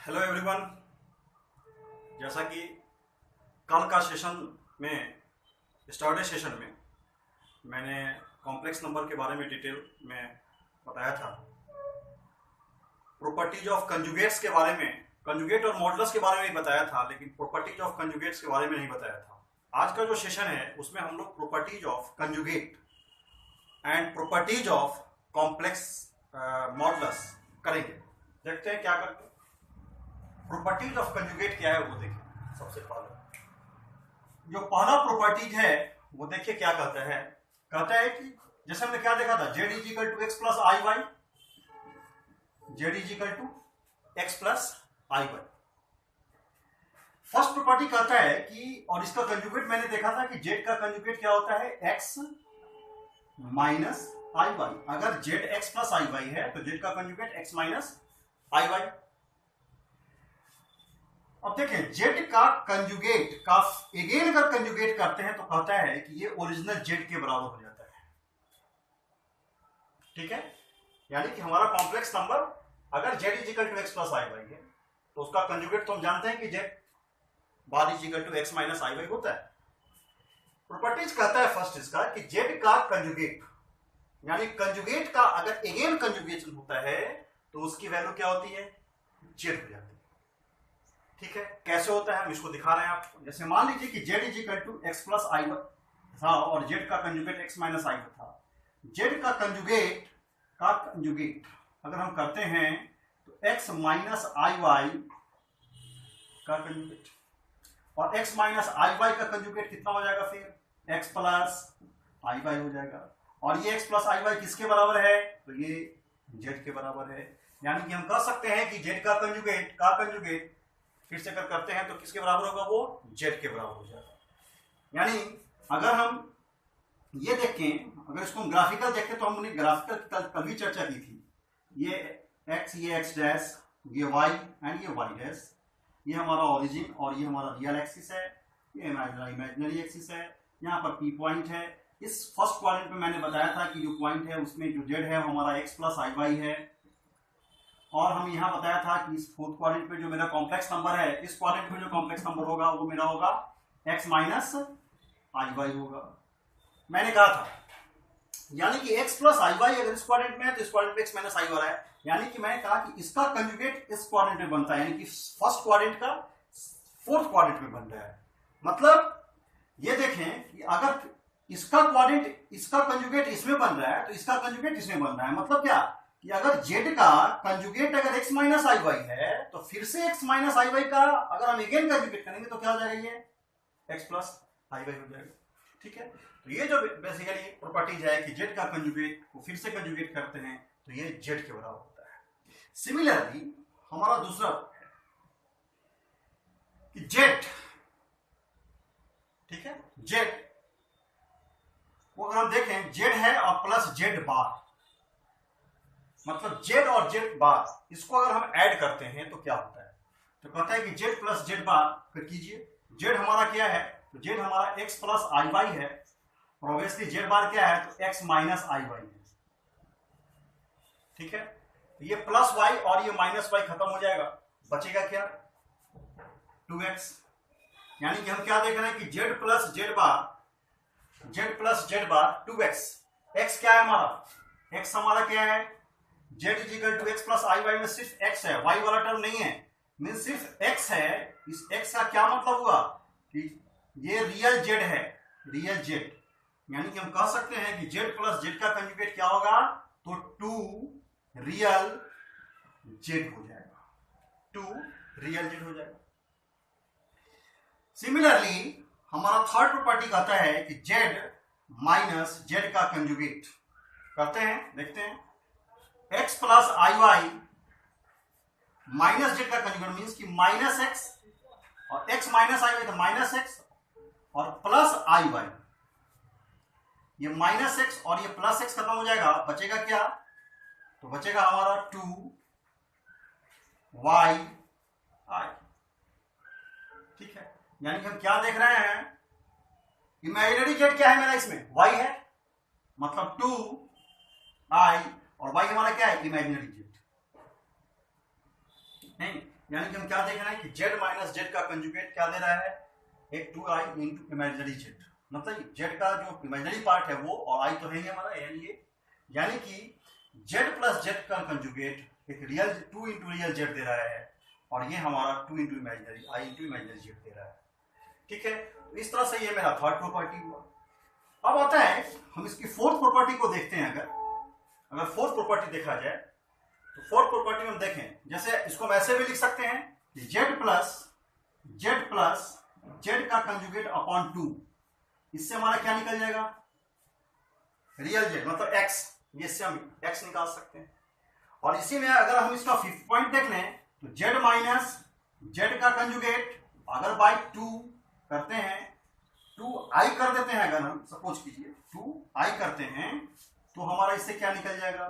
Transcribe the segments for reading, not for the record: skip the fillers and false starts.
Hello everyone. जैसा कि कल का सेशन में स्टडी सेशन में मैंने कॉम्प्लेक्स नंबर के बारे में डिटेल में बताया था, प्रॉपर्टीज ऑफ कंजुगेट्स के बारे में, कंजुगेट और मॉडुलस के बारे में ही बताया था, लेकिन प्रॉपर्टीज ऑफ कंजुगेट्स के बारे में नहीं बताया था। आज का जो सेशन है उसमें हम लोग properties of conjugate and properties of complex modulus करेंगे। देखते हैं क्या करते हैं। प्रॉपर्टीज ऑफ कंजुगेट क्या है वो देखिए। सबसे पहले जो पहला प्रॉपर्टीज है वो देखिए क्या कहता है कि जैसे हमने क्या देखा था, z is equal to x plus i y, z is equal to x plus i y. First property कहता है कि, और इसका कंजुगेट मैंने देखा था कि जेड का कंजुगेट क्या होता है, एक्स माइनस आई वाई। अगर Z x plus i y है तो जेड का conjugate x minus i Y. अब देखें, जेड का कंजुगेट का अगेन अगर कंजुगेट करते हैं तो कहता है कि ये ओरिजिनल जेड के बराबर हो जाता है। ठीक है, यानी कि हमारा कॉम्प्लेक्स नंबर अगर z is equal to x plus i y है तो उसका कंजुगेट तो हम जानते हैं कि z bar is equal to x minus i y होता है। प्रॉपर्टीज कहता है फर्स्ट इसका कि जेड का कंजुगेट, यानी कंजुगेट का अगर अगेन कंजुगेशन होता है तो उसकी वैल्यू क्या होती है, जेड हो जाती है। ठीक है, कैसे होता है हम इसको दिखा रहे हैं आपको। जैसे मान लीजिए कि z is equal to x plus i था और जेड का कंजुगेट एक्स माइनस आई था। जेड का कंजुगेट अगर हम करते हैं तो एक्स माइनस आई वाई का कंजुगेट, और एक्स माइनस आई वाई का कंजुगेट कितना हो जाएगा, फिर एक्स प्लस आई वाई हो जाएगा। और ये एक्स प्लस आई वाई किसके बराबर है, तो ये जेड के बराबर है। यानी कि हम कह सकते हैं कि जेड का कंजुगेट फिर से अगर करते हैं तो किसके बराबर होगा, वो जेड के बराबर हो जाएगा। यानी अगर हम ये देखें, अगर इसको हम ग्राफिकल देखें तो हमने ग्राफिकल कल भी चर्चा की थी। ये एक्स डैश, ये वाई एंड ये वाई डैश, ये हमारा ओरिजिन और ये हमारा रियल एक्सिस है, ये इमेजिनरी एक्सिस है। यहाँ पर पी पॉइंट है। इस फर्स्ट क्वाड्रेंट में मैंने बताया था कि जो पॉइंट है उसमें जो जेड है वो हमारा एक्स प्लस आई वाई है। और हम यहाँ बताया था कि इस फोर्थ क्वाड्रेंट पे जो मेरा कॉम्प्लेक्स नंबर है, इस क्वाड्रेंट में जो कॉम्प्लेक्स नंबर होगा वो मेरा होगा x माइनस आई वाई होगा। मैंने कहा था यानी कि x प्लस आई वाई अगर इस क्वाड्रेंट में है तो इस क्वाड्रेंट पे x माइनस आई वाई है। यानी कि मैंने कहा कि इसका कंजुगेट इस क्वाड्रेंट में बनता है, यानी कि फर्स्ट क्वाड्रेंट का फोर्थ क्वाड्रेंट में बन रहा है। मतलब ये देखें कि अगर इसका कंजुगेट इसमें बन रहा है तो इसका कंजुगेट इसमें बन रहा है। मतलब क्या कि अगर जेड का कंजुगेट अगर x माइनस आई वाई है तो फिर से x माइनस आई वाई का अगर हम अगेन कंजुगेट करेंगे तो क्या हो जाएगा, ये x प्लस आई वाई हो जाएगा। ठीक है, तो ये जो बेसिकली प्रॉपर्टीज है कि जेड का कंजुगेट को फिर से कंजुगेट करते हैं तो ये जेड के बराबर होता है। सिमिलरली हमारा दूसरा है कि जेड, ठीक है, जेड को अगर हम देखें, जेड है और प्लस जेड बार, मतलब जेड और जेड बार, इसको अगर हम ऐड करते हैं तो क्या होता है, तो कहता है कि जेड प्लस जेड बार फिर कीजिए। जेड हमारा क्या है, तो जेड हमारा एक्स प्लस आई वाई है, और ऑब्वियसली जेड बार क्या है, तो एक्स माइनस आई वाई है। ठीक है, तो ये प्लस वाई और ये माइनस वाई खत्म हो जाएगा, बचेगा क्या, 2x। यानी कि हम क्या देख रहे हैं कि z plus z bar 2x। x क्या है हमारा, x हमारा क्या है, z is equal to x plus i y में सिर्फ x है, y वाला टर्म नहीं है, मीन सिर्फ x है। इस x का क्या मतलब हुआ कि ये रियल जेड है, रियल जेड। यानी कि हम कह सकते हैं कि जेड प्लस जेड का कंजुगेट क्या होगा, तो 2 रियल जेड हो जाएगा, 2 रियल जेड हो जाएगा। सिमिलरली हमारा थर्ड प्रॉपर्टी कहता है कि जेड माइनस जेड का कंजुगेट करते हैं, देखते हैं। x plus i Y minus Z का कंजुगेट मीन्स कि माइनस एक्स, और x माइनस आई वाई तो माइनस एक्स और प्लस आई वाई। ये माइनस एक्स और ये प्लस एक्स खत्म हो जाएगा, बचेगा क्या, तो बचेगा हमारा 2y आई। ठीक है, यानी कि हम क्या देख रहे हैं, इमेजिनरी जेड क्या है मेरा, इसमें y है, मतलब 2i, और y हमारा क्या है, इमेजिनरी जेड। नहीं, यानी कि हम क्या देख रहे हैं कि z माइनस जेड का कंजुगेट क्या दे रहा है, एक 2i इंटू इमेजिनरी जेड, मतलब z का जो इमेजिनरी पार्ट है वो और i तो है ही हमारा यानी कि z प्लस जेड का कंजुगेट एक रियल 2 इंटू रियल जेड दे रहा है और ये हमारा 2 into imaginary i into imaginary z दे रहा है। ठीक है, इस तरह से ये मेरा थर्ड प्रॉपर्टी हुआ। अब आता है हम इसकी फोर्थ प्रॉपर्टी को देखते हैं। अगर फोर्थ प्रॉपर्टी देखा जाए तो फोर्थ प्रॉपर्टी में हम देखें, जैसे इसको हम ऐसे भी लिख सकते हैं कि z प्लस जेड का कंजुगेट अपॉन 2, इससे हमारा क्या निकल जाएगा, रियल जेड मतलब x, ये इससे हम x निकाल सकते हैं। और इसी में अगर हम इसका फिफ्थ पॉइंट देख लें तो z माइनस जेड का कंजुगेट अगर बाय 2 करते हैं, 2i कर देते हैं, अगर हम सपोज कीजिए 2i करते हैं तो हमारा इससे क्या निकल जाएगा,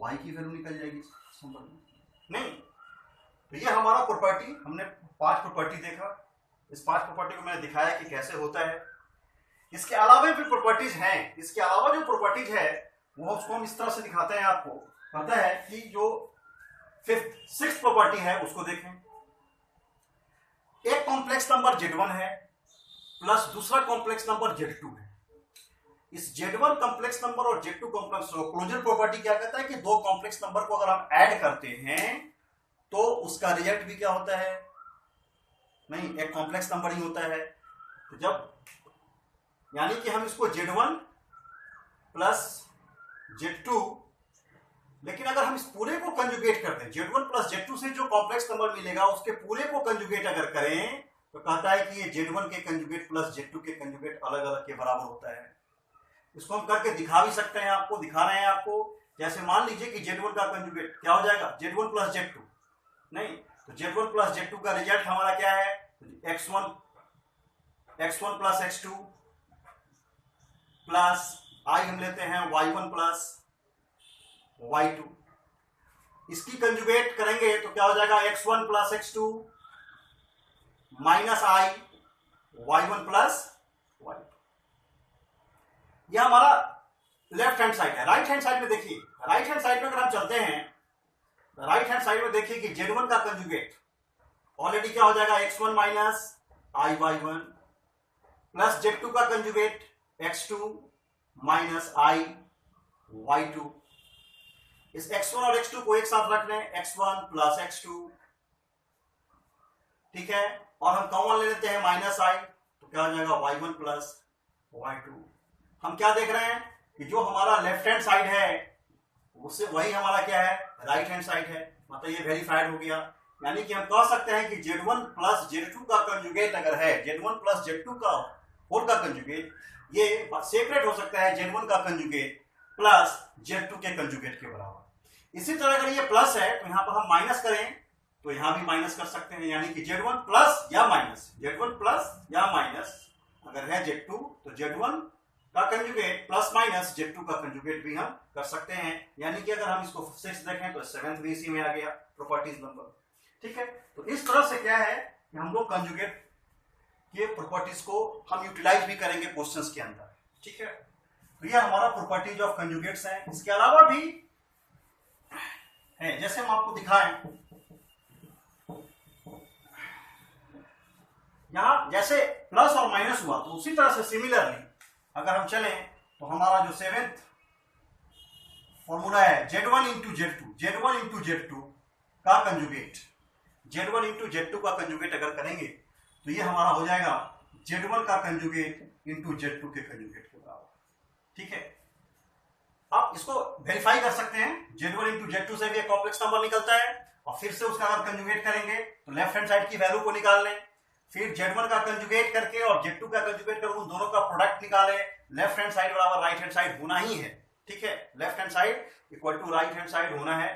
y की वैल्यू निकल जाएगी नहीं। तो ये हमारा प्रॉपर्टी, हमने 5 प्रॉपर्टी देखा। इस 5 प्रॉपर्टी को मैंने दिखाया कि कैसे होता है। इसके अलावा भी प्रॉपर्टीज हैं, इसके अलावा जो प्रॉपर्टीज है वो उसको हम इस तरह से दिखाते हैं। आपको पता है कि जो 6th प्रॉपर्टी है उसको देखें। एक कॉम्प्लेक्स नंबर z1 है प्लस दूसरा कॉम्प्लेक्स नंबर z2 है। इस z1 कॉम्प्लेक्स नंबर और z2 कॉम्प्लेक्स क्लोजर प्रॉपर्टी क्या कहता है कि दो कॉम्प्लेक्स नंबर को अगर हम ऐड करते हैं तो उसका रिजल्ट भी क्या होता है, नहीं, एक कॉम्प्लेक्स नंबर ही होता है। तो जब यानी कि हम इसको z1 प्लस z2, लेकिन अगर हम इस पूरे को कंजुगेट करते हैं, z1 प्लस z2 से जो कॉम्प्लेक्स नंबर मिलेगा उसके पूरे को कंजुगेट अगर करें तो कहता है कि ये z1 के कंजुगेट प्लस z2 के कंजुगेट अलग अलग के बराबर होता है। इसको हम करके दिखा भी सकते हैं, आपको दिखा रहे हैं आपको। जैसे मान लीजिए कि z1 का कंजुगेट क्या हो जाएगा, z1 प्लस z2, नहीं, तो z1 प्लस z2 का रिजल्ट हमारा क्या है, x1 plus x2 plus i हम लेते हैं y1 प्लस y2। इसकी कंजुगेट करेंगे तो क्या हो जाएगा, x1 plus x2 minus i y1 plus y2। यह हमारा लेफ्ट हैंड साइड है। राइट हैंड साइड में देखिए, राइट हैंड साइड में अगर हम चलते हैं, राइट हैंड साइड में देखिए कि z1 का कंजुगेट ऑलरेडी क्या हो जाएगा, x1 minus i y1 plus z2 का conjugate x2 minus i y2। इस x1 और x2 को एक साथ रख लें, x1 प्लस x2, ठीक है, और हम कॉमन ले लेते हैं माइनस i, तो क्या हो जाएगा y1 प्लस y2। हम क्या देख रहे हैं कि जो हमारा लेफ्ट हैंड साइड है उससे वही हमारा क्या है, राइट हैंड साइड है, मतलब ये वेरीफाइड हो गया। यानी कि हम कह सकते हैं कि z1 प्लस z2 का कंजुगेट अगर है, z1 प्लस z2 का होल का कंजुगेट, ये सेपरेट हो सकता है z1 का कंजुगेट प्लस z2 के कंजुगेट के बराबर। इसी तरह अगर ये प्लस है तो यहां पर हम माइनस करें तो यहां भी माइनस कर सकते हैं, यानी कि z1 प्लस या माइनस, z1 प्लस या माइनस अगर है z2 तो z1 का कंजुगेट प्लस माइनस z2 का कंजुगेट भी हम कर सकते हैं। यानी कि अगर हम इसको 6 देखें तो 7th भी इसी में आ गया प्रॉपर्टीज नंबर। ठीक है, तो इस तरह से क्या है कि हम लोग कंजुगेट के प्रॉपर्टीज को हम यूटिलाइज भी करेंगे क्वेश्चंस के अंदर। ठीक है, तो ये हमारा प्रॉपर्टीज ऑफ कंजुगेट्स है। इसके अलावा भी है, जैसे हम आपको दिखाएं, यहां जैसे प्लस और माइनस हुआ तो उसी तरह से सिमिलरली अगर हम चलें तो हमारा जो 7th फॉर्मूला है z1 इंटू z2 का कंजुगेट, z1 इंटू z2 का कंजुगेट अगर करेंगे तो ये हमारा हो जाएगा z1 का कंजुगेट इंटू z2 के कंजुगेट के बराबर। ठीक है, आप इसको वेरीफाई कर सकते हैं, z1 इंटू z2 से भी एक कॉम्प्लेक्स नंबर निकलता है और फिर से उसका अगर कंजुगेट करेंगे तो लेफ्ट हैंड साइड की वैल्यू को निकाल लें, फिर z1 का कंजुगेट करके और z2 का कंजुगेट कर उन दोनों का प्रोडक्ट निकाले। लेफ्ट हैंड साइड बराबर राइट हैंड साइड होना ही है। ठीक है, left hand side equal to right hand side होना है,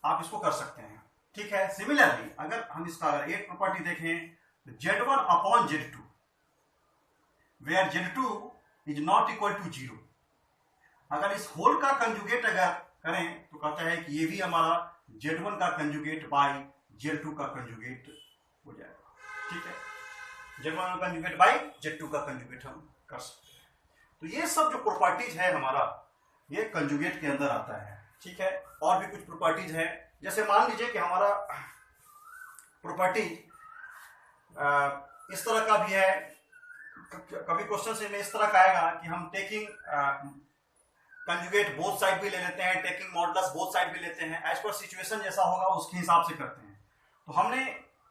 आप इसको कर सकते हैं। ठीक है, सिमिलरली अगर हम इसका अगर एक प्रॉपर्टी देखें तो z1 upon z2 where z2 is not equal to 0, अगर इस होल का कंजुगेट अगर करें तो कहता है कि ये भी हमारा z1 का कंजुगेट बाय z2 का कंजुगेट हो जाएगा। ठीक है, z1 का कंजुगेट बाय z2 का कंजुगेट हम कर सकते हैं। तो ये सब जो प्रॉपर्टीज है हमारा, ये कंजुगेट के अंदर आता है। ठीक है, और भी कुछ प्रॉपर्टीज है, जैसे मान लीजिए कि हमारा प्रॉपर्टी इस तरह का भी है, कभी क्वेश्चन में इस तरह का आएगा कि हम टेकिंग कंजुगेट बोथ साइड भी ले लेते हैं, टेकिंग मॉडुलस बोथ साइड भी लेते हैं, एज पर सिचुएशन जैसा होगा उसके हिसाब से करते हैं। तो हमने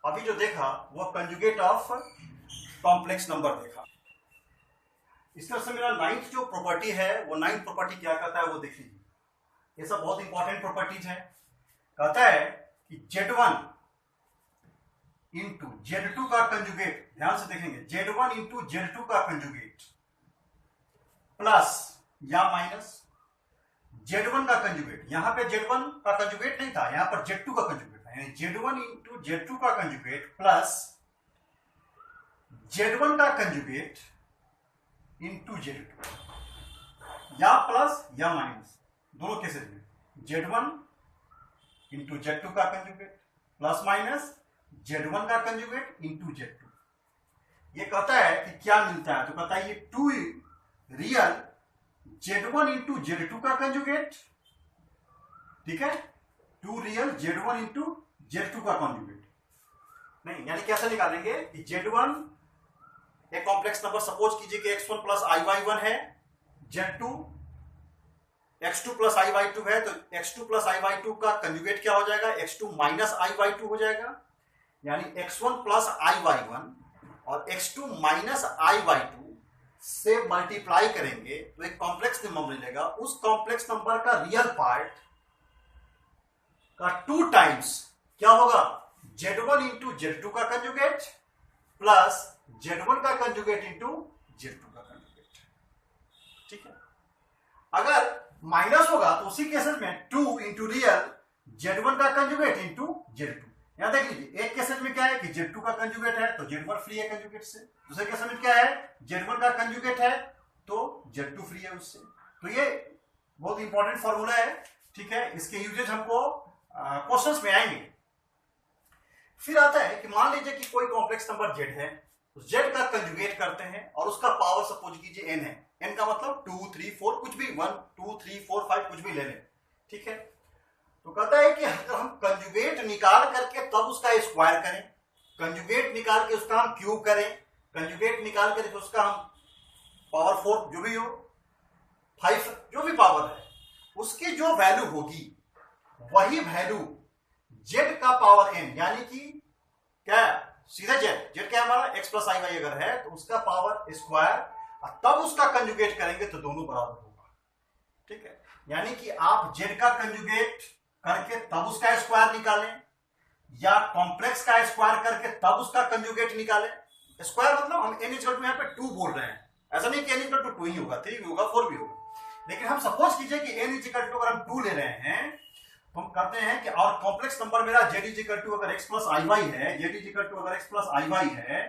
अभी जो देखा वो कंजुगेट ऑफ कॉम्प्लेक्स नंबर देखा। इस तरह से मेरा 9th जो प्रॉपर्टी है वो 9th प्रॉपर्टी क्या कहता है वो देख लीजिए। ये सब बहुत इंपॉर्टेंट प्रॉपर्टीज है। कहता है कि Z1 इंटू Z2 का कंजुगेट, ध्यान से देखेंगे, Z1 इंटू Z2 का कंजुगेट प्लस या माइनस Z1 का कंजुगेट। यहां पे Z1 का कंजुगेट नहीं था, यहां पर Z2 का कंजुगेट था, यानी Z1 इंटू Z2 का कंजुगेट प्लस Z1 का कंजुगेट इंटू Z2, या प्लस या माइनस दोनों केसेस में Z1 इंटू Z2 का कंजुगेट प्लस माइनस Z1 का कंजुगेट इंटू Z2। ये कहता है कि क्या मिलता है, तो कहता है ये 2 रियल Z1 इंटू Z2 का कंजुगेट, ठीक है, 2 रियल Z1 इंटू Z2 का कंजुगेट। नहीं, यानी कैसे निकालेंगे कि Z1 एक कॉम्प्लेक्स नंबर सपोज कीजिए कि x1 प्लस i/1 है, Z2 x2 प्लस i/2 है, तो x2 प्लस i/2 का कंजुगेट क्या हो जाएगा, x2 माइनस i/2 हो जाएगा, यानी x1 प्लस i/1 और x2 माइनस i/2 से मल्टीप्लाई करेंगे तो एक कॉम्प्लेक्स नंबर मिलेगा। उस कॉम्प्लेक्स नंबर का रियल पार्ट का 2 टाइम्स क्या होगा, Z1 इंटू Z2 का कंजुगेट प्लस Z1 का कंजुगेट इंटू Z2 का कंजुगेट, ठीक है। अगर माइनस होगा तो उसी केसेस में 2 इंटू रियल Z1 का कंजुगेट इंटू Z2। यहां देख लीजिए, एक केसेस में क्या है कि Z2 का कंजुगेट है तो Z1 फ्री है कंजुगेट से, दूसरे केसेस में क्या है Z1 का कंजुगेट है तो Z2 फ्री है उससे। तो ये बहुत इंपॉर्टेंट फॉर्मूला है, ठीक है, इसके यूजेज हमको क्वेश्चंस में आएंगे। फिर आता है कि मान लीजिए कि कोई कॉम्प्लेक्स नंबर Z है, उस Z का कंजुगेट करते हैं और उसका पावर सपोज कीजिए n है, n का मतलब 2 3 4 कुछ भी, 1 2 3 4 5 कुछ भी ले लें, ठीक है। तो कहता है कि अगर हम कंजुगेट निकाल करके तब उसका स्क्वायर करें, कंजुगेट निकाल के उसका हम क्यूब करें, कंजुगेट निकाल करके उसका हम पावर 4 जो भी हो 5 जो भी पावर है उसकी जो वैल्यू होगी वही वैल्यू z का पावर n, यानी कि क्या सीधा z क्या है हमारा x प्लस i वाई अगर है तो उसका पावर स्क्वायर, तब उसका कंजुगेट करेंगे तो दोनों बराबर होगा, ठीक है। यानी कि आप z का कंजुगेट करके तब उसका स्क्वायर निकालें या कॉम्प्लेक्स का स्क्वायर करके तब उसका कंजुगेट निकालें। स्क्वायर मतलब हम n इक्वल टू यहाँ पे 2 बोल रहे हैं, ऐसा नहीं कि n इक्वल टू 2 ही होगा, 3 भी होगा 4 भी होगा, लेकिन हम सपोज कीजिए कि n इक्वल टू अगर हम 2 ले रहे हैं तो हम कहते हैं कि और कॉम्प्लेक्स नंबर मेरा z इक्वल टू अगर x प्लस आई वाई है, z इक्वल टू अगर x प्लस आई वाई है,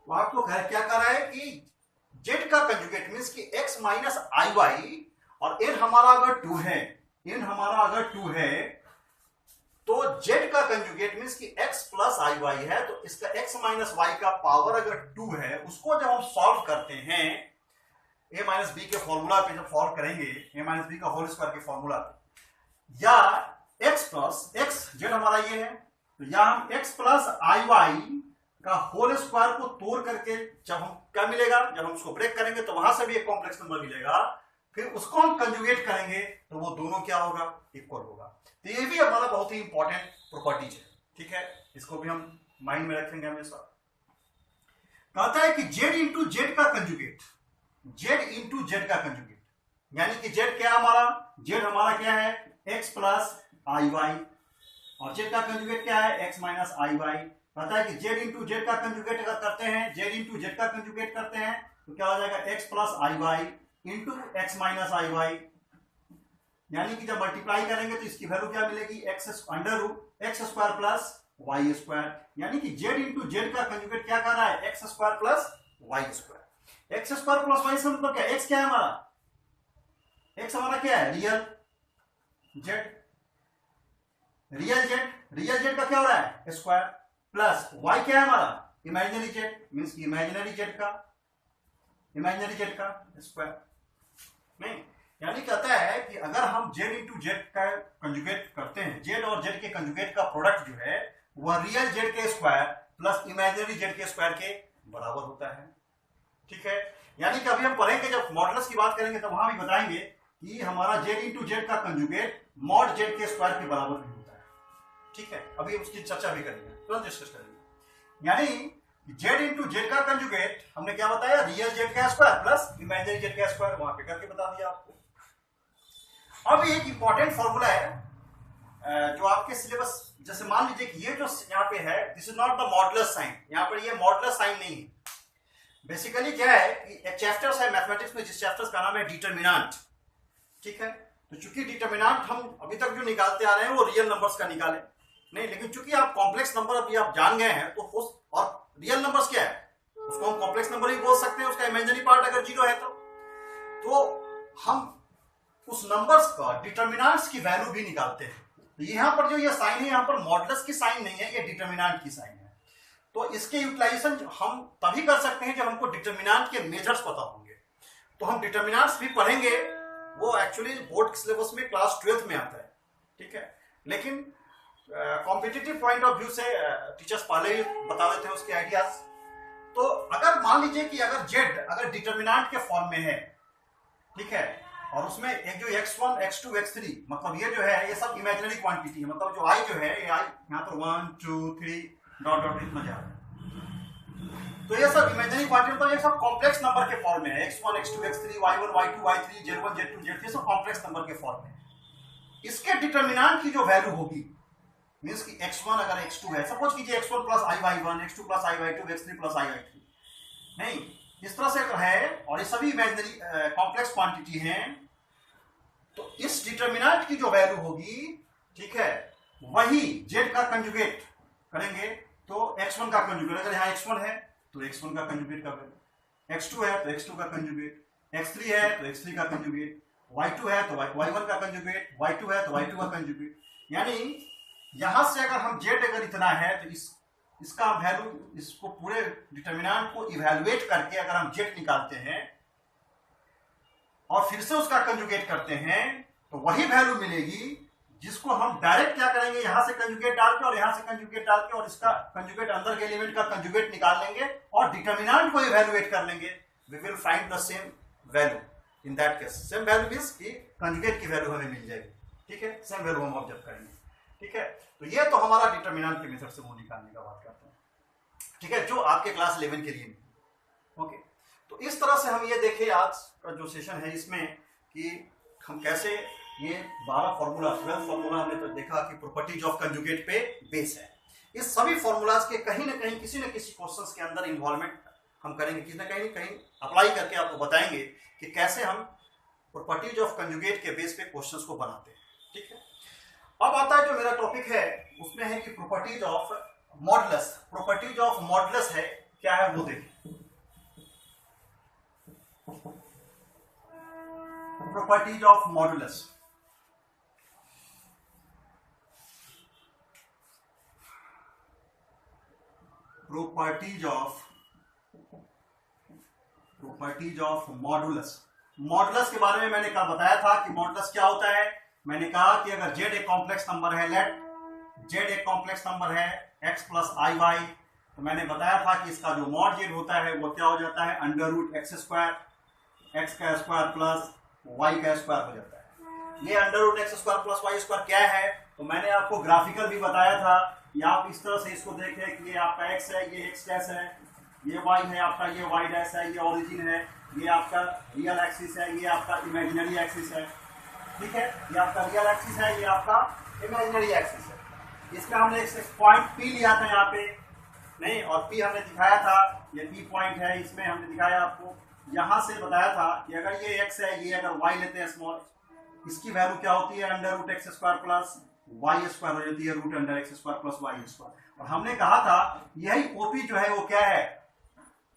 तो आपको क्या कर रहा है कि z का कंजुगेट मींस कि x माइनस आई वाई, और n हमारा अगर 2 है, n हमारा अगर 2 है तो z का कंजुगेट मींस कि x प्लस आई वाई है, तो इसका x माइनस वाई का पावर अगर 2 है, उसको जब हम सॉल्व करते हैं a माइनस बी के फॉर्मूला पे जब सॉल्व करेंगे, a माइनस बी का होल स्क्वायर के फॉर्मूला पे, या x प्लस x z हमारा ये है, तो या हम x प्लस आई वाई का होल स्क्वायर को तोड़ करके जब हम क्या मिलेगा, जब हम उसको ब्रेक करेंगे तो वहां से भी एक कॉम्प्लेक्स नंबर मिलेगा, फिर उसको हम कंजुगेट करेंगे तो वो दोनों क्या होगा, इक्वल होगा। तो ये भी हमारा बहुत ही इंपॉर्टेंट प्रॉपर्टीज है, ठीक है, इसको भी हम माइंड में रखेंगे हमेशा। कहता है कि z इंटू जेड का कंजुगेट, z इंटू जेड का कंजुगेट, यानी कि z क्या हमारा, z हमारा क्या है x प्लस आई वाई, और z का कंजुगेट क्या है x माइनस आई वाई। कहता है कि z इंटू जेड का कंजुगेट अगर करते हैं, z इंटू जेड का कंजुगेट करते हैं तो क्या हो जाएगा x plus i y into x minus i Y, यानी कि जब मल्टीप्लाई करेंगे तो इसकी वैल्यू क्या मिलेगी, x under root x square plus y square, यानी कि z इंटू जेड का कंजुगेट क्या कर रहा है, x square plus y square. X square plus y square मतलब क्या, x क्या है हमारा, x हमारा क्या है रियल z, रियल z का क्या हो रहा है स्क्वायर, प्लस y क्या है हमारा imaginary z, means imaginary z का स्क्वायर। नहीं, यानी कहता है कि अगर हम z इंटू जेड का कंजुगेट करते हैं, z और z के कंजुगेट का प्रोडक्ट जो है वह रियल जेड के स्क्वायर प्लस इमेजिनरी जेड के स्क्वायर के बराबर होता है। ठीक है, यानी कि अभी हम पढ़ेंगे जब मॉडुलस की बात करेंगे तो वहां भी बताएंगे कि हमारा जेड इंटू जेड का कंजुगेट मॉड जेड के स्क्वायर के बराबर भी होता है। ठीक है, अभी उसकी चर्चा भी करेंगे, तुरंत डिस्कस करेंगे। यानी जेड इंटू जेड का कंजुगेट हमने क्या बताया, रियल जेड का स्क्वायर प्लस इमेजिनरी जेड का स्क्वायर, वहां पे करके बता दिया आपको। अब एक इंपॉर्टेंट फॉर्मूला है जो आपके सिलेबस, जैसे मान लीजिए कि ये जो यहाँ पे है, this is not the modulus sign, यहाँ पर ये मॉडुलस साइन नहीं है। बेसिकली क्या है कि एक चैप्टर्स है मैथमेटिक्स में, जिस चैप्टर्स का नाम है डिटरमिनेंट। ठीक है, तो चूंकि डिटरमिनेंट हम अभी तक जो निकालते आ रहे हैं वो रियल नंबर्स का निकाले नहीं, लेकिन चूंकि आप कॉम्प्लेक्स नंबर अभी आप जान गए हैं तो और रियल नंबर्स क्या है, उसको हम कॉम्प्लेक्स नंबर ही बोल सकते हैं, उसका इमेजिनरी पार्ट अगर जीरो है तो हम उस नंबर्स का डिटरमिनेंट्स की वैल्यू भी निकालते हैं। तो यहाँ पर जो ये साइन है, यहाँ पर मॉडुलस की साइन नहीं है, ये डिटरमिनेंट की साइन है। तो इसके यूटिलाइजेशन हम तभी कर सकते हैं जब हमको डिटरमिनेंट के मेजर्स पता होंगे। तो हम डिटरमिनेंट्स भी पढ़ेंगे, वो एक्चुअली बोर्ड के सिलेबस में क्लास 12th में आता है। ठीक है, लेकिन कॉम्पिटिटिव पॉइंट ऑफ व्यू से टीचर्स पहले ही बता देते हैं उसके आइडियाज। तो अगर मान लीजिए कि अगर जेड अगर डिटरमिनेंट के फॉर्म में है, ठीक है, और उसमें एक जो x1, x2, x3, मतलब ये जो है ये सब इमेजिनरी क्वांटिटी है, मतलब जो i जो है ये i यहाँ पर 1 2 3 डॉट डॉट इतना जा रहा है, तो ये सब इमेजिनरी क्वांटिटी, तो ये सब कॉम्प्लेक्स नंबर के फॉर्म में है, x1, x2, x3, y1, y2, y3, z1, z2, z3, सब कॉम्प्लेक्स नंबर के फॉर्म में। इसके डिटरमिनेंट की जो वैल्यू होगी, मींस कि x1 अगर x2 है, सपोज कीजिए x1 plus i y1, x2 plus i y2, x3 plus i y3, नहीं इस तरह से अगर है और ये सभी इमेजिनरी कॉम्प्लेक्स क्वांटिटी हैं, तो इस डिटरमिनेंट की जो वैल्यू होगी, ठीक है, वही z का कंजुगेट करेंगे। तो x1 का कंजुगेट, अगर यहाँ x1 है तो x1 का कंजुगेट का वैल्यू, x2 है तो x2 का कंजुगेट, x3 है तो x3 का कंजुगेट, y2 है तो y1 का कंजुगेट, y2 है तो y2 का कंजुगेट। यानी यहां से अगर हम z अगर इतना है तो इसका वैल्यू, इसको पूरे डिटरमिनेंट को इवैल्यूएट करके अगर हम z निकालते हैं और फिर से उसका कंजुगेट करते हैं तो वही वैल्यू मिलेगी, जिसको हम डायरेक्ट क्या करेंगे, यहां से कंजुगेट डाल के और यहां से कंजुगेट डाल के और इसका कंजुगेट अंदर के एलिमेंट का कंजुगेट निकाल लेंगे और डिटरमिनेंट को इवैल्यूएट कर लेंगे। We will find the same value in that case. Same value means कि कंजुगेट की वैल्यू हमें मिल जाएगी। ठीक है, सेम वैल्यू हम ऑब्जर्व करेंगे। ठीक है, तो ये तो हमारा डिटरमिनेंट के मेथड से वो निकालने का बात करते हैं। ठीक है, जो आपके क्लास 11 के लिए। ओके, तो इस तरह से हम ये देखें आज का जो सेशन है इसमें कि हम कैसे ये 12 फॉर्मूला 12 फॉर्मूला हमने तो देखा कि प्रॉपर्टीज ऑफ कंजुगेट पे बेस है। इस सभी फॉर्मूलाज के कहीं ना कहीं किसी न किसी क्वेश्चंस के अंदर इन्वॉल्वमेंट हम करेंगे, किसी न कहीं अप्लाई करके आपको बताएंगे कि कैसे हम प्रॉपर्टीज ऑफ कंजुगेट के बेस पे क्वेश्चंस को बनाते हैं। ठीक है, अब आता है जो मेरा टॉपिक है उसमें है कि properties of modulus. Properties of modulus है क्या है वो देखिए। Properties of modulus, properties of modulus. Modulus के बारे में मैंने कल बताया था कि मॉडुलस क्या होता है। मैंने कहा कि अगर z एक कॉम्प्लेक्स नंबर है, लेट z एक कॉम्प्लेक्स नंबर है x प्लस आई वाई, तो मैंने बताया था कि इसका जो मॉड z होता है वो क्या हो जाता है, under root x square, x का स्क्वायर प्लस वाई का स्क्वायर हो जाता है। ये under root x square plus y square क्या है, तो मैंने आपको ग्राफिकल भी बताया था। या आप इस तरह से इसको देखें कि ये आपका x है, ये x डैश है, ये y है आपका, ये y डैश है, ये ओरिजिन है, ये आपका रियल एक्सिस है, ये आपका इमेजिनरी एक्सिस है। ठीक है, ये आपका रियल एक्सिस है, ये आपका इमेजिनरी एक्सिस है। इसका हमने एक पॉइंट P लिया था यहाँ पे, नहीं, और P हमने दिखाया था, ये P पॉइंट है, इसमें हमने दिखाया आपको, यहाँ से बताया था कि अगर ये x है, ये अगर y लेते हैं स्मॉल, इसकी वैल्यू क्या होती है, under root x square plus y square हो जाती है, root under x square plus y square. और हमने कहा था यही ओपी जो है वो क्या है,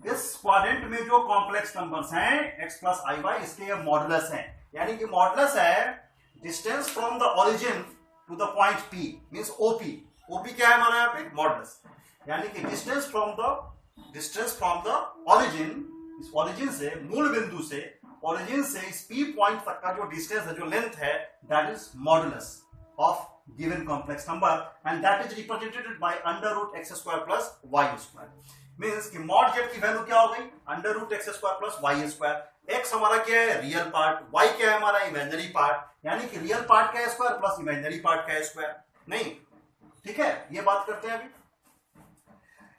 इस क्वाड्रेंट में जो कॉम्प्लेक्स नंबर्स हैं x प्लस आई वाई, इसके ये मॉडुलस हैं। यानी कि मॉडुलस है distance from the origin to the point P, means OP. OP क्या है हमारा यहाँ पे, मॉडुलस, यानी कि डिस्टेंस फ्रॉम द ओरिजिन, इस ओरिजिन से, मूल बिंदु से, ओरिजिन से इस P पॉइंट तक का जो डिस्टेंस है, जो लेंथ है, that is modulus of given complex number and that is represented by under root x square plus y square. Means कि मॉड जेड की वैल्यू क्या हो गई under root x square plus y square. X हमारा क्या है real part, Y क्या है हमारा इमेजिनरी पार्ट, यानी कि रियल पार्ट का स्क्वायर प्लस इमेजिनरी पार्ट का स्क्वायर। नहीं, ठीक है, ये बात करते हैं अभी।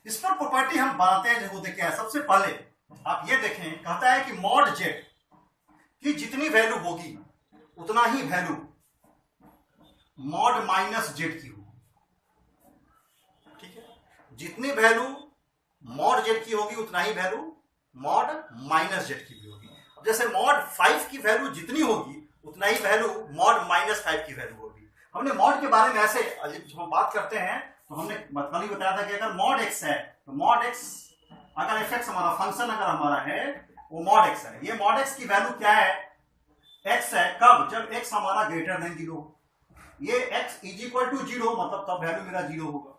इस पर प्रॉपर्टी हम बनाते हैं जो देखें। सबसे पहले आप ये देखें, कहता है कि मॉड जेड की जितनी वैल्यू होगी उतना ही वैल्यू मॉड माइनस जेड की होगी। ठीक है, जितनी वैल्यू मॉड जेड की होगी उतना ही वैल्यू मॉड माइनस जेड की भी होगी। अब जैसे मॉड 5 की वैल्यू जितनी होगी उतना ही वैल्यू मॉड माइनस 5 की वैल्यू होगी। हमने मॉड के बारे में ऐसे जब हम बात करते हैं तो हमने कल ही बताया था कि अगर मॉड एक्स है तो मॉड एक्स अगर एफ एक्स हमारा फंक्शन अगर हमारा है वो मॉड एक्स है। ये मॉड एक्स की वैल्यू क्या है एक्स है, कब? जब एक्स हमारा ग्रेटर देन 0। ये एक्स इज इक्वल टू 0 मतलब तब वैल्यू मेरा 0 होगा।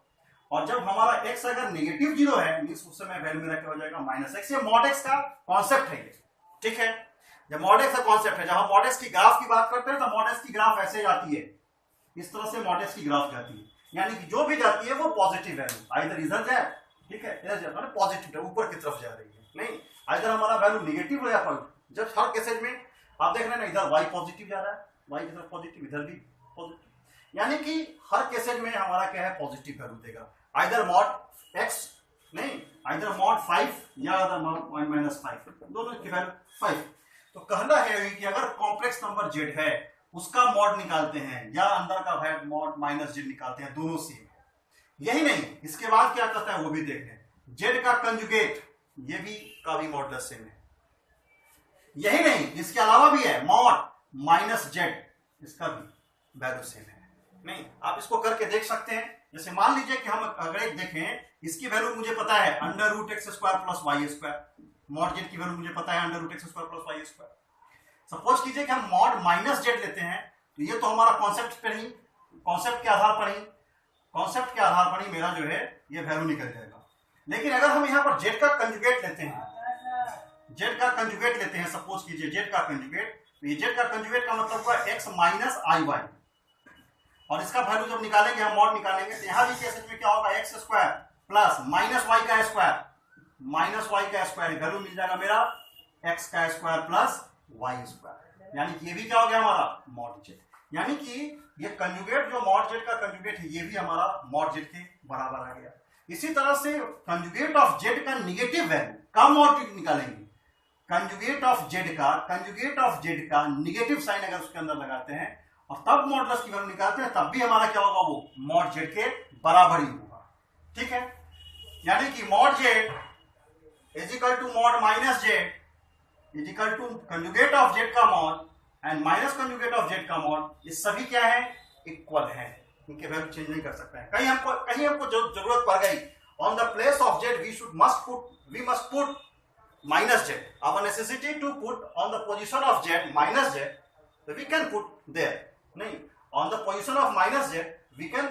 और जब हमारा x अगर नेगेटिव 0 है मींस उस समय वैल्यू मेरा क्या हो जाएगा माइनस x। ये मॉड x का कॉन्सेप्ट है ये, ठीक है। जब मॉड x का कॉन्सेप्ट है, जब हम मॉड x की ग्राफ की बात करते हैं तो मॉड x की ग्राफ ऐसे जाती है, इस तरह से मॉड x की ग्राफ जाती है, यानी कि जो भी जाती है वो पॉजिटिव वैल्यू आइदर इधर जाए, ठीक है, इधर जाए मतलब पॉजिटिव है, ऊपर की तरफ जा रही है, नहीं आइदर हमारा वैल्यू नेगेटिव हो या पॉजिटिव। जब हर केसेज में आप देख रहे हैं ना, इधर y पॉजिटिव जा रहा है, y की तरफ पॉजिटिव, इधर भी पॉजिटिव, यानी कि हर केसेज में हमारा क्या है पॉजिटिव वैल्यू देगा। आइदर मॉड x नहीं, आइदर मॉड 5 या अदर मॉड माइनस 5, दोनों की वैल्यू 5। तो कहना है कि अगर कॉम्प्लेक्स नंबर z है उसका मॉड निकालते हैं या अंदर का है मॉड माइनस z निकालते हैं, दोनों सेम है। यही नहीं, इसके बाद क्या करता है वो भी देखें, z का कंजुगेट ये भी का भी मॉडुलस सेम है। यही नहीं, इसके अलावा भी है मॉड माइनस z, इसका भी वैल्यू सेम है। नहीं, आप इसको करके देख सकते हैं। जैसे मान लीजिए कि हम अगर एक देखें, इसकी वैल्यू मुझे पता है under root x square plus y square, mod z की वैल्यू मुझे पता है under root x square plus y square. Suppose कीजिए कि हम मॉड माइनस जेड लेते हैं, तो ये तो हमारा कॉन्सेप्ट पर ही, कॉन्सेप्ट के आधार पर ही मेरा जो है ये वैल्यू निकल जाएगा। लेकिन अगर हम यहाँ पर जेड का कंजुगेट लेते हैं, सपोज कीजिए जेड का कंजुगेट, तो ये जेड का कंजुगेट का मतलब हुआ एक्स माइनस आई वाई, और इसका वैल्यू जब निकालेंगे हम मॉड निकालेंगे तो यहां भी केस में क्या होगा x square plus minus y का स्क्वायर, वैल्यू मिल जाएगा मेरा एक्स का स्क्वायर प्लस वाई स्क्वायर, यानी कि ये भी क्या हो गया हमारा मॉड जेड। यानी कि ये कंजुगेट जो मॉड जेड का कंजुगेट है ये भी हमारा मॉड जेड के बराबर आ गया। इसी तरह से कंजुगेट ऑफ जेड का निगेटिव वैल्यू का मॉड निकालेंगे, कंजुगेट ऑफ जेड का निगेटिव साइन अगर उसके अंदर लगाते हैं और तब मॉडुलस की वैल्यू निकालते हैं, तब भी हमारा क्या होगा वो मॉड जेड के बराबर ही होगा, ठीक है। यानी कि mod z is equal to mod minus z is equal to conjugate of z का mod and minus conjugate of z का मॉड, ये सभी क्या है इक्वल है, इनके वैल्यू चेंज नहीं कर सकते हैं। कहीं हमको जरूरत पड़ गई on the place of z we must put minus z, our necessity to put on the position of z minus z, so we can put there, नहीं on the position of minus z we can,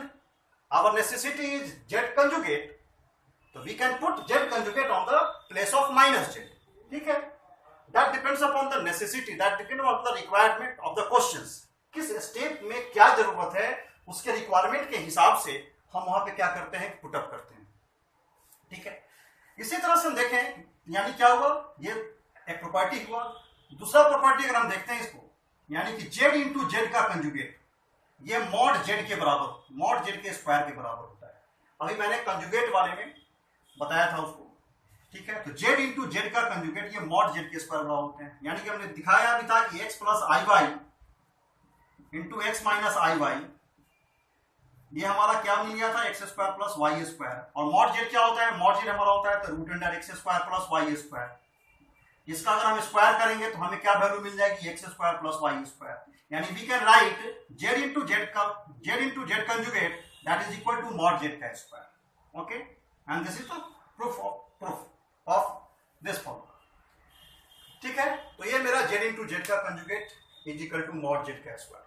our necessity is z conjugate, so we can put z conjugate on the place of minus z, ठीक है। that depends upon the necessity, that depends upon the requirement of the questions, किस step में क्या जरूरत है उसके requirement के हिसाब से हम वहां पे क्या करते हैं पुटअप करते हैं, ठीक है। इसी तरह से हम देखें, यानी क्या हुआ ये एक प्रॉपर्टी हुआ। दूसरा प्रॉपर्टी अगर हम देखते हैं इसको, यानी कि जेड इंटू जेड का कंजुगेट ये मॉड जेड के बराबर, मॉड जेड के स्क्वायर के बराबर होता है। अभी मैंने कंजुगेट वाले में बताया था उसको, ठीक है। तो जेड इंटू जेड का कंजुगेट ये मॉड जेड के स्क्वायर बराबर होते हैं, यानी कि हमने दिखाया भी था कि x plus i y into x minus i y, ये हमारा क्या मिल गया था x square plus y square. और मॉड जेड क्या होता है, मॉड जेड हमारा होता है तो root under x square plus y square. इसका अगर हम स्क्वायर करेंगे तो हमें क्या वैल्यू मिल जाएगी x square plus y square, यानी we can write z into z conjugate that is equal to mod z का square, okay. And this is the proof of this formula, ठीक है। तो ये मेरा जेड इंटू जेड का conjugate is equal to mod z का square.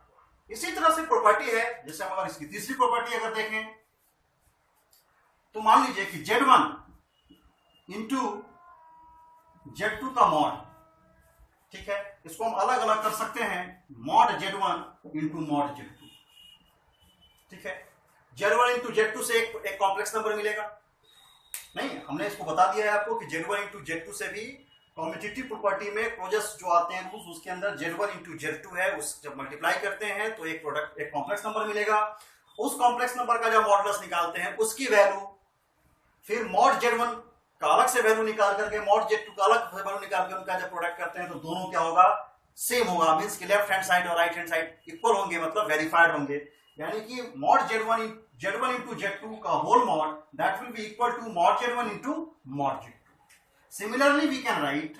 इसी तरह से प्रॉपर्टी है, जैसे हम अगर इसकी तीसरी प्रॉपर्टी अगर देखें तो मान लीजिए कि Z1 इंटू Z2 का मॉड, ठीक है, इसको हम अलग अलग कर सकते हैं mod Z1 into mod Z2, Z1 into Z2 से एक कॉम्प्लेक्स नंबर मिलेगा? नहीं, हमने इसको बता दिया है आपको कि Z1 इंटू Z2 से भी कॉम्यूटेटिव प्रॉपर्टी में क्लोजेस्ट जो आते हैं रूल्स, उसके अंदर Z1 इंटू Z2 है, उस जब मल्टीप्लाई करते हैं तो एक प्रोडक्ट, एक कॉम्प्लेक्स नंबर मिलेगा। उस कॉम्प्लेक्स नंबर का जब मॉडुलस निकालते हैं उसकी वैल्यू फिर मॉड Z1 का अलग से वैल्यू निकाल करके मॉड Z2 का अलग वैल्यू निकाल के उनका जब प्रोडक्ट करते हैं तो दोनों क्या होगा? सेम होगा। मींस कि लेफ्ट हैंड साइड और राइट हैंड साइड इक्वल होंगे, मतलब वेरीफाइड होंगे। यानी कि मॉड Z1 इंटू Z2 का whole mod that will be equal to mod Z1 into mod Z2। Similarly we can write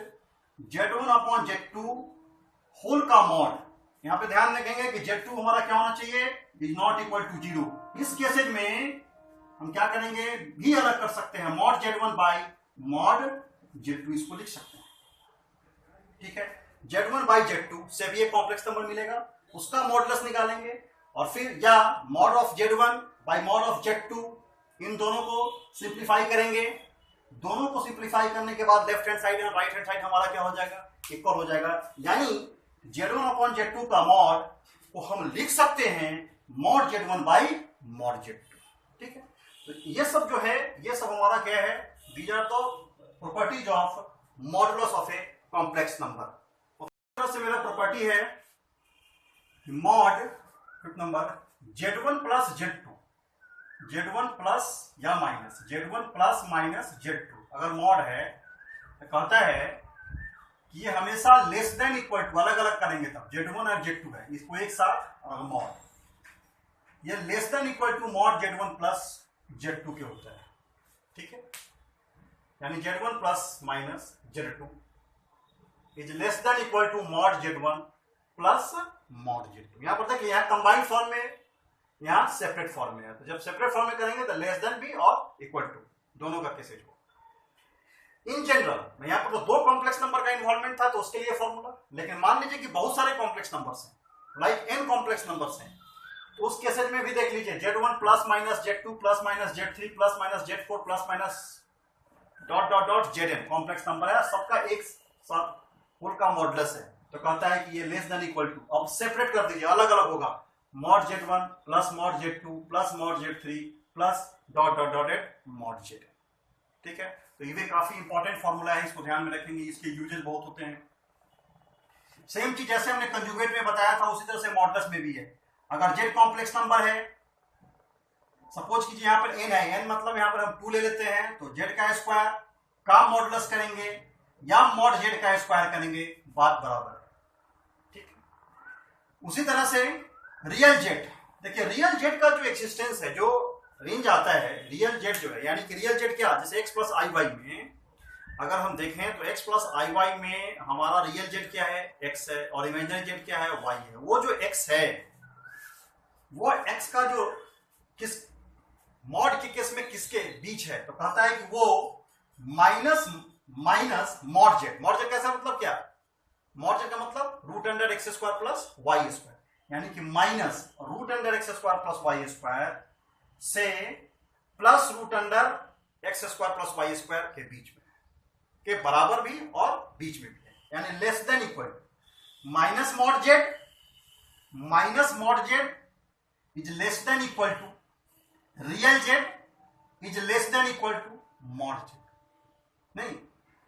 Z1 upon Z2 whole का mod. यहां पे ध्यान रखेंगे कि Z2 हमारा क्या होना चाहिए? Is not equal to 0। इस केसेज में हम क्या करेंगे? भी अलग कर सकते हैं, mod Z1 by mod Z2 इसको लिख सकते हैं। ठीक है, Z1 बाई Z2 से भी एक कॉम्प्लेक्स नंबर मिलेगा, उसका मॉडुलस निकालेंगे और फिर या mod of Z1 by mod of Z2, इन दोनों को सिंप्लीफाई करेंगे। दोनों को सिंप्लीफाई करने के बाद लेफ्ट हैंड साइड और राइट हैंड साइड हमारा क्या हो जाएगा? इक्वल हो जाएगा। यानी Z1 अपॉन Z2 का मॉड को हम लिख सकते हैं mod Z1 by mod Z2। ठीक है, तो ये सब जो है, ये सब हमारा क्या है? These are the properties of modulus of a complex number. से मेरा प्रॉपर्टी है mod number Z1 plus Z2, Z1 plus या minus Z1 plus minus Z2 अगर मॉड है तो कहता है कि ये हमेशा लेस देन इक्वल टू, अलग अलग करेंगे तब Z1 और Z2 है, इसको एक साथ और मॉड, ये less than equal to mod Z1 plus Z2 के होता है। ठीक है, यानी Z1 plus minus Z2 is less than equal to mod Z1 plus mod Z2। यहां पर देखिए, यहां कंबाइंड फॉर्म में, यहां सेपरेट फॉर्म में है, तो जब सेपरेट फॉर्म में करेंगे तो लेस देन भी और इक्वल टू दोनों का केसेज हो। इन जनरल यहां पर तो दो कॉम्प्लेक्स नंबर का इन्वॉल्वमेंट था तो उसके लिए फॉर्मूला, लेकिन मान लीजिए कि बहुत सारे कॉम्प्लेक्स नंबर्स हैं, लाइक n कॉम्प्लेक्स नंबर्स हैं, तो उस केसेज में भी देख लीजिए Z1 plus minus Z2 plus minus Z3 plus minus Z4 plus minus dot dot dot Zn complex number है, सबका एक साथ होल का मॉडुलस है, तो कहता है कि ये लेस देन इक्वल टू, अब सेपरेट कर दीजिए, अलग अलग होगा, mod Z1 plus mod Z2 plus mod Z3 plus dot dot dot mod Zn। ठीक है, तो ये भी काफी इंपॉर्टेंट फॉर्मूला है, इसको ध्यान में रखेंगे, इसके यूजेस बहुत होते हैं। सेम चीज जैसे हमने कंजुगेट में बताया था उसी तरह से मॉडुलस में भी है। अगर Z कॉम्प्लेक्स नंबर है, सपोज कीजिए यहां पर n है, n मतलब यहां पर हम 2 ले लेते हैं, तो Z का स्क्वायर का मॉडुलस करेंगे या मॉड Z का स्क्वायर करेंगे, बात बराबर है। ठीक है, उसी तरह से रियल Z, देखिए रियल Z का जो एक्सिस्टेंस है, जो रेंज आता है रियल Z जो है, यानी कि रियल Z क्या, जैसे x प्लस आई वाई में अगर हम देखें तो x प्लस आई वाई में हमारा रियल Z क्या है? x है, और इमेजिनरी Z क्या है? y है। वो जो x है वो x का जो किस मॉड के केस में किसके बीच है, तो कहता है कि वो minus minus mod Z। Mod Z कैसा मतलब क्या? मॉड Z का मतलब root under x square plus y square, यानी कि minus root under x square plus y square से plus root under x square plus y square के बीच में, के बराबर भी और बीच में भी है, यानी less than equal minus mod Z, minus mod Z is less than equal to real Z is less than equal to mod Z। नहीं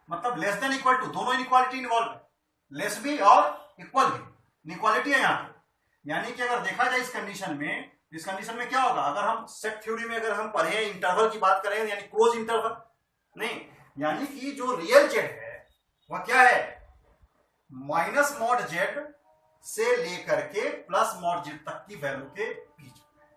मतलब लेस देन इक्वल टू, दोनों इनइक्वालिटी इन्वॉल्व है, लेस भी और इक्वल भी, inequality है यहां पे। यानी कि अगर देखा जाए इस कंडीशन में, इस कंडीशन में क्या होगा? अगर हम सेट थ्योरी में अगर हम पढ़े इंटरवल की बात करें, यानी क्लोज इंटरवल नहीं, यानी कि जो रियल Z है वह क्या है? माइनस मॉड Z से लेकर के प्लस मॉड Z तक की वैल्यू के बीच में,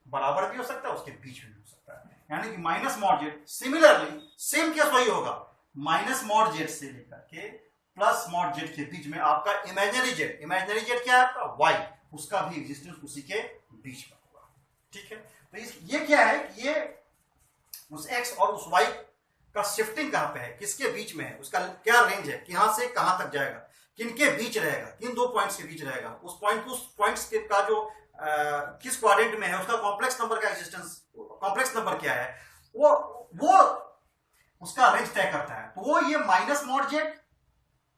बराबर भी हो सकता है, उसके बीच में भी हो सकता है, यानी कि minus mod Z। Similarly same case वही होगा, माइनस मॉड Z से लेकर के प्लस मॉड Z के बीच में आपका इमेजिनरी Z, इमेजिनरी Z क्या है आपका? y, उसका भी एग्जिस्टेंस उसी के बीच में होगा। ठीक है, तो ये क्या है कि ये उस x और उस y का शिफ्टिंग कहां पे है, किसके बीच में है, उसका क्या रेंज है, कहां से कहां तक जाएगा, किनके बीच रहेगा, किन दो पॉइंट्स के बीच रहेगा, उस पॉइंट्स के का जो किस क्वाड्रेंट में है, उसका कॉम्प्लेक्स नंबर का एग्जिस्टेंस, कॉम्प्लेक्स नंबर क्या है, वो उसका रेंज तय करता है। तो वो ये माइनस मॉड Z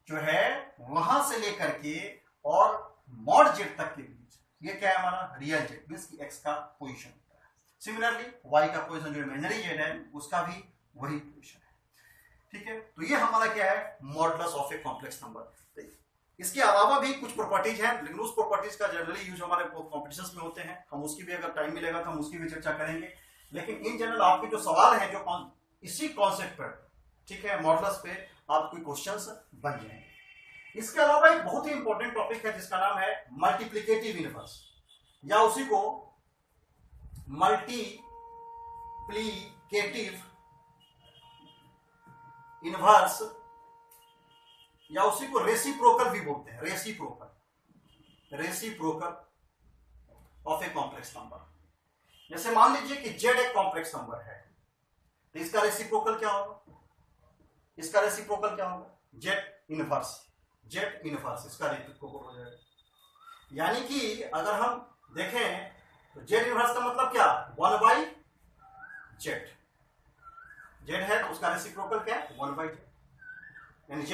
जो है वहां से लेकर के और मॉड Z तक के बीच, ये क्या है हमारा? रियल Z, मींस कि x का पोजीशन होता है। सिमिलरली y का पोजीशन जो इमेजिनरी z है उसका भी वही पोजीशन है, ठीक है। तो ये हमारा क्या है, modulus of a complex number. इसके अलावा भी कुछ प्रॉपर्टीज हैं, लेकिन उस प्रॉपर्टीज का जनरली यूज हमारे कॉम्पिटिशंस में होते हैं, हम उसकी भी अगर टाइम मिलेगा तो हम उसकी भी चर्चा करेंगे। लेकिन इन जनरल आपके जो सवाल हैं जो इसी कॉन्सेप्ट पर, ठीक है, मॉडुलस पे आपके क्वेश्चंस बन जाएंगे। इसके अलावा एक बहुत ही इंपॉर्टेंट टॉपिक है जिसका नाम है मल्टीप्लिकेटिव इनवर्स, या उसी को मल्टीप्लिकेटिव इनवर्स, या उसी को रेसिप्रोकल भी बोलते हैं, reciprocal of a complex number. जैसे मान लीजिए कि z एक कॉम्प्लेक्स नंबर है, तो इसका रेसिप्रोकल क्या होगा, इसका रेसिप्रोकल क्या होगा, z इनवर्स इसका रेसिप्रोकल हो जाएगा। यानी कि अगर हम देखें तो z इनवर्स का मतलब क्या, 1/z है तो उसका रेसिप्रोकल क्या है, 1/z। यानी z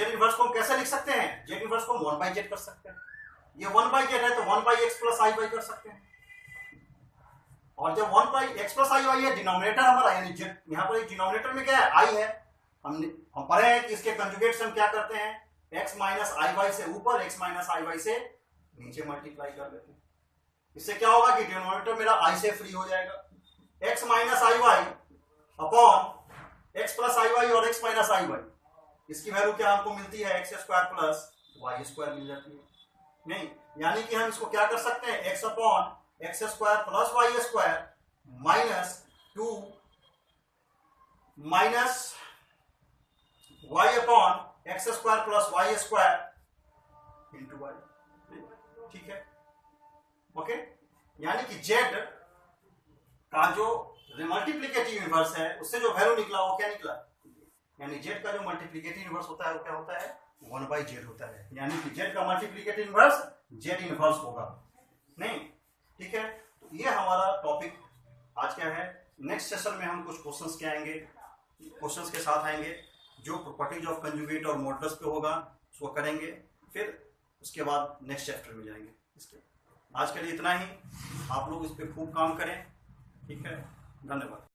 इनवर्स को हम कैसे लिख सकते हैं, z इनवर्स को हम 1/z कर सकते हैं। ये 1/z है तो 1/x + iy कर सकते हैं। और जब 1/x + iy है, डिनोमिनेटर हमारा, यानी z यहां पर एक डिनोमिनेटर में क्या है, i है। हम पढ़े हैं कि इसके कंजुगेट से हम क्या करते हैं, x - iy से ऊपर, x - iy से नीचे मल्टीप्लाई कर लेते हैं। इससे क्या होगा कि डिनोमिनेटर मेरा i से फ्री हो जाएगा। x - iy upon x + iy और x - iy, इसकी वैल्यू क्या हमको मिलती है, x² + y² मिल जाती है। नहीं, यानी कि हम इसको क्या कर सकते हैं, x upon x² + y² minus 2 minus y upon x² + y² into y, ठीक है, ओके। यानी कि z का जो मल्टीप्लिकेटिव इनवर्स है उससे जो वैल्यू निकला वो क्या निकला, यानी z का जो मल्टीप्लिकेटिव इनवर्स होता है वो क्या होता है, 1/z होता है। यानी कि z का मल्टीप्लिकेटिव इनवर्स z इनवर्स होगा, नहीं, ठीक है। तो ये हमारा टॉपिक आज क्या है। नेक्स्ट सेशन में हम कुछ क्वेश्चंस के आएंगे, क्वेश्चंस के साथ आएंगे जो प्रॉपर्टीज ऑफ कंजुगेट और मॉडुलस पे होगा, उसको करेंगे, फिर उसके बाद नेक्स्ट चैप्टर में जाएंगे। आज के लिए इतना ही, आप लोग इस पे खूब काम करें, ठीक है, धन्यवाद।